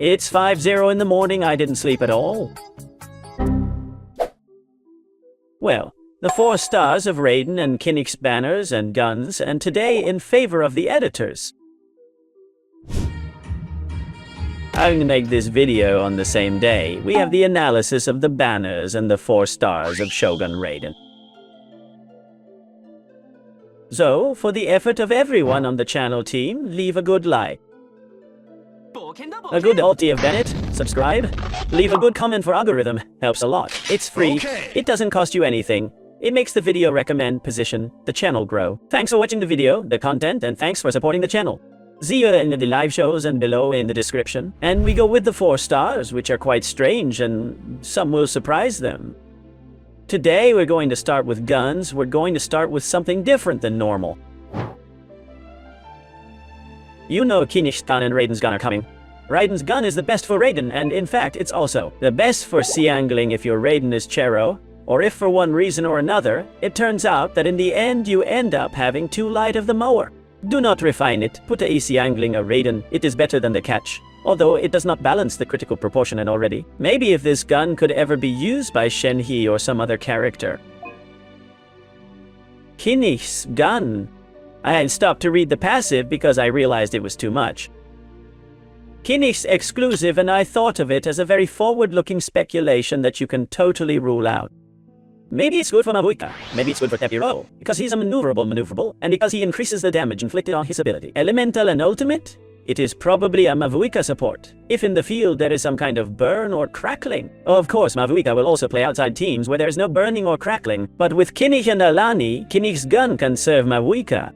It's 5:0 in the morning, I didn't sleep at all. Well, the 4 stars of RAIDEN and KINICH's banners and guns, and today in favor of the editors. I'm gonna make this video on the same day. We have the analysis of the banners and the 4 stars of Shogun RAIDEN. So, for the effort of everyone on the channel team, leave a good like. A good ulti of Bennett, subscribe, leave a good comment for algorithm, helps a lot. It's free, it doesn't cost you anything. It makes the video recommend position, the channel grow. Thanks for watching the video, the content, and thanks for supporting the channel. See you in the live shows and below in the description. And we go with the 4 stars, which are quite strange and some will surprise them. Today we're going to start with guns. We're going to start with something different than normal. You know KINICH's gun and RAIDEN's gun are coming. RAIDEN's gun is the best for RAIDEN, and in fact it's also the best for C-angling if your RAIDEN is Chero, or if for one reason or another, it turns out that in the end you end up having too light of the mower. Do not refine it, put a AC angling a RAIDEN, it is better than the catch. Although it does not balance the critical proportion already. Maybe if this gun could ever be used by Shenhe or some other character. KINICH's gun. I stopped to read the passive because I realized it was too much. KINICH's exclusive, and I thought of it as a very forward-looking speculation that you can totally rule out. Maybe it's good for Mavuika, maybe it's good for Tepiro, because he's a maneuverable, and because he increases the damage inflicted on his ability. Elemental and ultimate? It is probably a Mavuika support, if in the field there is some kind of burn or crackling. Of course, Mavuika will also play outside teams where there is no burning or crackling, but with KINICH and Alani, KINICH's gun can serve Mavuika.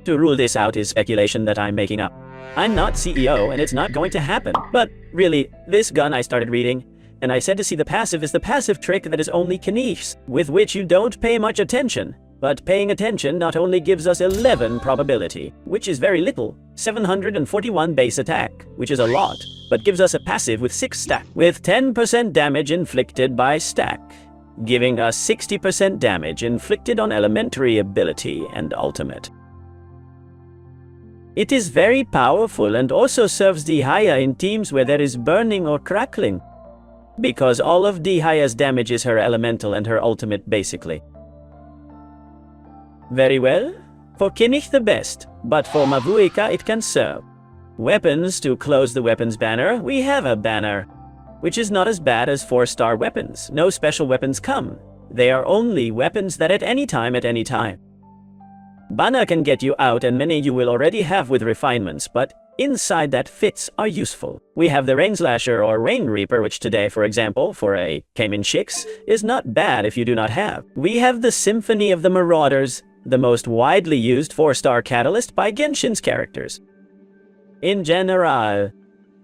To rule this out is speculation that I'm making up. I'm not CEO and it's not going to happen. But really, this gun I started reading, and I said to see the passive is the passive trick that is only KINICH's, with which you don't pay much attention. But paying attention not only gives us 11 probability, which is very little, 741 base attack, which is a lot, but gives us a passive with 6 stack, with 10% damage inflicted by stack, giving us 60% damage inflicted on elementary ability and ultimate. It is very powerful and also serves Dihaya in teams where there is burning or crackling, because all of Dihaya's damage is her elemental and her ultimate basically. Very well. For KINICH the best, but for Mavuika it can serve. Weapons. To close the weapons banner, we have a banner, which is not as bad as 4-star weapons. No special weapons come. They are only weapons that at any time. Bana can get you out, and many you will already have with refinements, but inside that fits are useful. We have the Rain Slasher or Rain Reaper, which today, for example, for a Kamen Chicks, is not bad if you do not have. We have the Symphony of the Marauders, the most widely used 4-star catalyst by Genshin's characters. In general,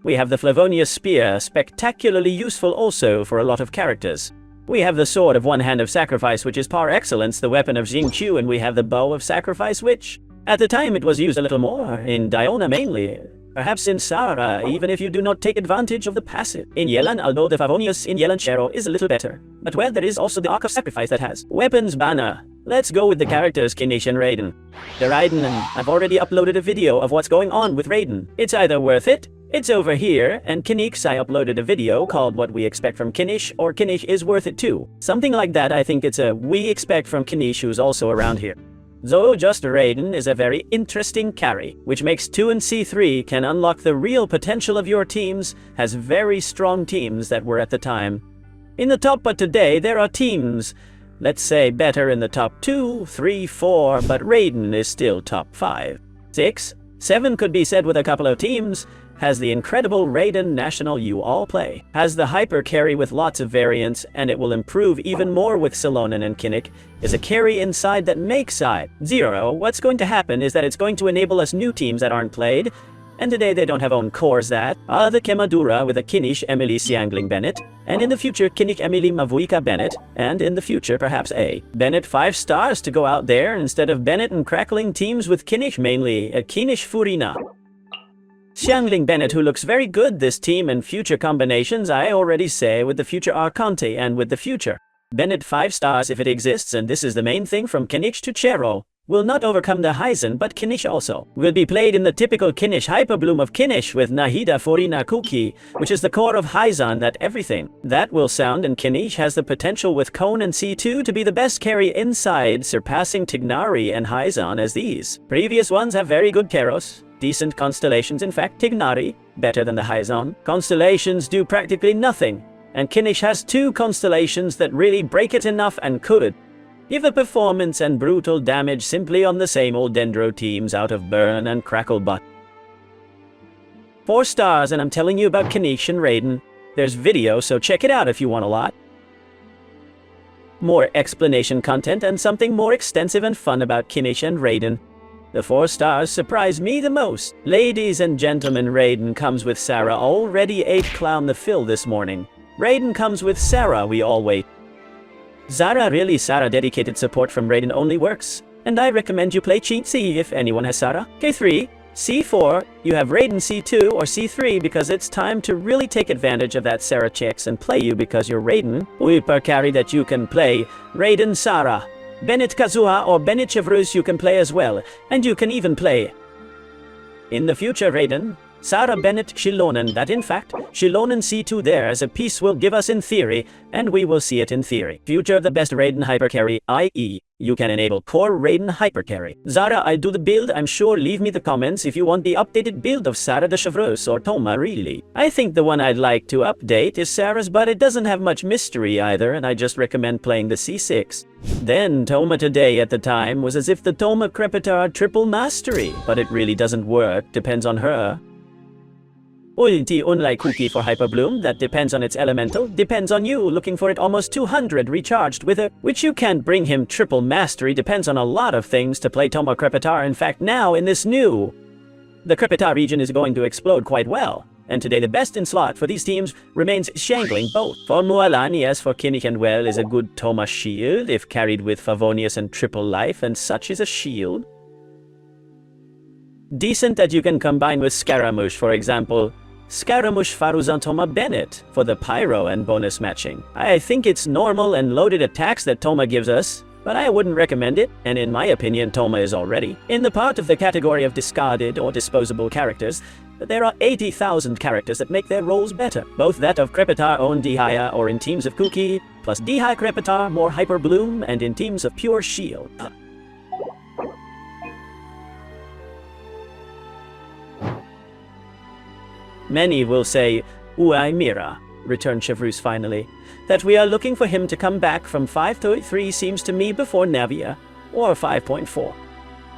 we have the Flavonia Spear, spectacularly useful also for a lot of characters. We have the Sword of One Hand of Sacrifice, which is par excellence the weapon of Xingqiu, and we have the Bow of Sacrifice, which, at the time it was used a little more, in Diona mainly, perhaps in Sara, even if you do not take advantage of the passive. In Yelan, although the Favonius in Yelan Chero is a little better. But well, there is also the Arc of Sacrifice that has weapons banner. Let's go with the characters KINICH and RAIDEN. The RAIDEN, and I've already uploaded a video of what's going on with RAIDEN. It's either worth it, it's over here, and KINICH's I uploaded a video called What We Expect from KINICH, or KINICH is worth it too. Something like that. I think it's a We Expect from KINICH, who's also around here. Though just RAIDEN is a very interesting carry, which makes 2 and C3 can unlock the real potential of your teams, has very strong teams that were at the time in the top, but today there are teams, let's say better in the top 2, 3, 4, but RAIDEN is still top 5. 6, 7 could be said with a couple of teams, has the incredible RAIDEN National you all play, has the hyper carry with lots of variants, and it will improve even more with RAIDEN and KINICH, is a carry inside that makes side. 0, what's going to happen is that it's going to enable us new teams that aren't played, and today they don't have own cores that are the Kemadura with a KINICH Emily Siangling Bennett, and in the future KINICH Emily Mavuika Bennett, and in the future perhaps a Bennett 5 stars to go out there instead of Bennett and crackling teams with KINICH, mainly a KINICH Furina. Xiangling Bennett, who looks very good this team and future combinations, I already say, with the future Arconte and with the future Bennett 5 stars if it exists, and this is the main thing from KINICH to Chero. will not overcome the RAIDEN, but KINICH also will be played in the typical KINICH hyperbloom of KINICH with Nahida Forina Kuki, which is the core of RAIDEN that everything. That will sound, and KINICH has the potential with Kone and C2 to be the best carry inside, surpassing Tignari and RAIDEN as these. Previous ones have very good Keros, decent constellations. In fact, Tignari, better than the RAIDEN. Constellations do practically nothing, and KINICH has 2 constellations that really break it enough and could give a performance and brutal damage simply on the same old Dendro teams out of Burn and Cracklebutt. 4 stars, and I'm telling you about KINICH and RAIDEN. There's video, so check it out if you want a lot more explanation content and something more extensive and fun about KINICH and RAIDEN. The 4 stars surprised me the most. Ladies and gentlemen, RAIDEN comes with Sarah, already 8 clown the fill this morning. RAIDEN comes with Sarah, we all wait. Zara, really? Sarah dedicated support from RAIDEN only works, and I recommend you play Cheat C if anyone has Sarah. K3, C4, you have RAIDEN C2 or C3 because it's time to really take advantage of that Sarah checks and play you because you're RAIDEN. We per carry that you can play RAIDEN Sarah. Bennett Kazuha or Bennett Chevrus you can play as well, and you can even play in the future RAIDEN Sarah Bennett Shilonen, that in fact, Shilonen C2 there as a piece will give us in theory, and we will see it in theory. Future the best RAIDEN hypercarry, i.e. you can enable core RAIDEN hypercarry. Zara, I do the build, I'm sure leave me the comments if you want the updated build of Sarah de Chevrus or Toma really. I think the one I'd like to update is Sarah's, but it doesn't have much mystery either, and I just recommend playing the C6. Then Toma today at the time was as if the Toma Crepitar triple mastery, but it really doesn't work, depends on her. Ulti unlike Cookie for Hyperbloom, that depends on its elemental, depends on you looking for it almost 200 recharged with it, which you can't bring him triple mastery, depends on a lot of things to play Toma Crepitar. In fact, now in this new, the Crepitar region is going to explode quite well, and today the best in slot for these teams remains Shangling both. For Mualan, yes, for KINICH and Well is a good Toma shield, if carried with Favonius and triple life, and such is a shield. Decent that you can combine with Scaramouche, for example. Scaramouche Faruzan Toma Bennett for the Pyro and bonus matching. I think it's normal and loaded attacks that Toma gives us, but I wouldn't recommend it, and in my opinion Toma is already in the part of the category of discarded or disposable characters. There are 80,000 characters that make their roles better, both that of Crepitar own Dihaya or in teams of Kuki, plus Dihaya Crepitar more Hyper Bloom, and in teams of pure Shield. Many will say, Uai Mira, returned Chevrus finally, that we are looking for him to come back from 5.3 seems to me before Navia, or 5.4.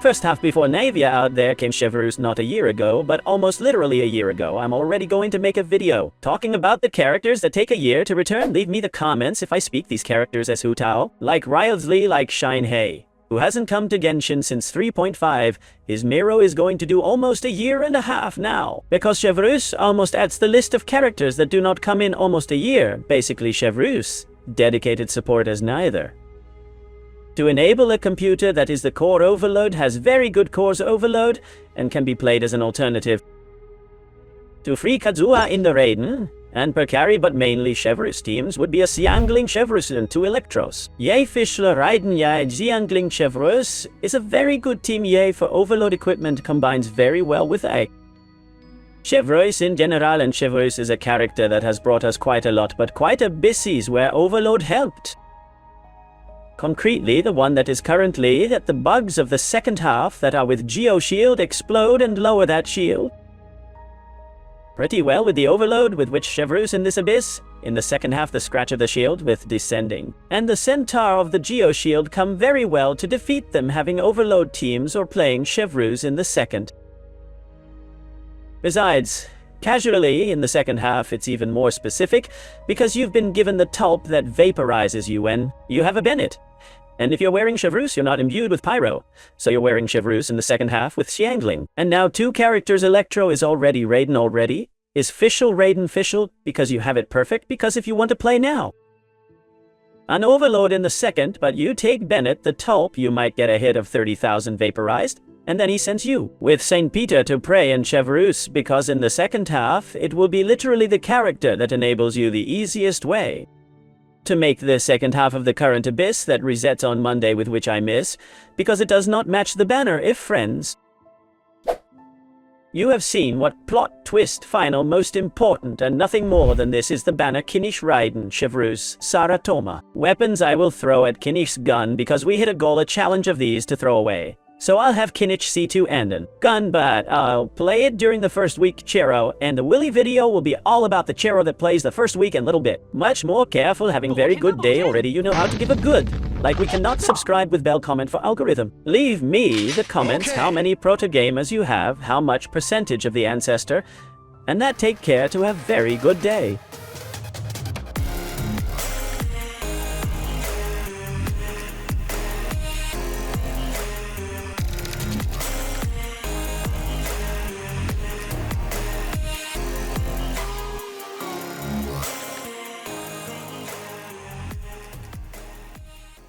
First half before Navia out there came Chevrus not a year ago, but almost literally a year ago. I'm already going to make a video talking about the characters that take a year to return. Leave me the comments if I speak these characters as Hu Tao, like Rylesly, like Shine Hei, who hasn't come to Genshin since 3.5, his Miro is going to do almost a year and a half now. Because Chevrus almost adds the list of characters that do not come in almost a year. Basically Chevrus, dedicated support as neither. To enable a computer that is the core overload has very good cores overload and can be played as an alternative to free Kazuha in the RAIDEN and per carry, but mainly Chevrus teams would be a Xiangling Chevrus and 2 Electros. Yay Fischler RAIDEN Yai Xiangling Chevrus is a very good team. Yay for overload equipment combines very well with A. Chevrus in general, and Chevrus is a character that has brought us quite a lot, but quite a bissies where overload helped. Concretely, the one that is currently at the bugs of the second half that are with Geo Shield explode and lower that shield pretty well with the overload with which Chevrus in this abyss. In the second half the scratch of the shield with descending, and the centaur of the Geo Shield come very well to defeat them having overload teams or playing Chevrus in the second. Besides, casually in the second half it's even more specific because you've been given the tulp that vaporizes you when you have a Bennett. And if you're wearing Chevrus, you're not imbued with Pyro, so you're wearing Chevrus in the second half with Xiangling. And now 2 characters Electro is already RAIDEN already. Is Fischl RAIDEN Fischl because you have it perfect, because if you want to play now. An overload in the second, but you take Bennett the tulp, you might get a hit of 30,000 vaporized, and then he sends you with St. Peter to pray and Chevrus, because in the second half it will be literally the character that enables you the easiest way to make the second half of the current abyss that resets on Monday, with which I miss, because it does not match the banner, if friends. You have seen what plot twist final most important, and nothing more than this is the banner KINICH RAIDEN Chevrus Saratoma. Weapons I will throw at KINICH's gun, because we hit a challenge of these to throw away. So I'll have KINICH C2 and an gun, but I'll play it during the first week Chero, and the Willy video will be all about the Chero that plays the first week and little bit. Much more careful, having very good day already, you know how to give a good. Like we cannot subscribe with bell comment for algorithm. Leave me the comments how many proto gamers you have, how much percentage of the ancestor, and that take care to have very good day.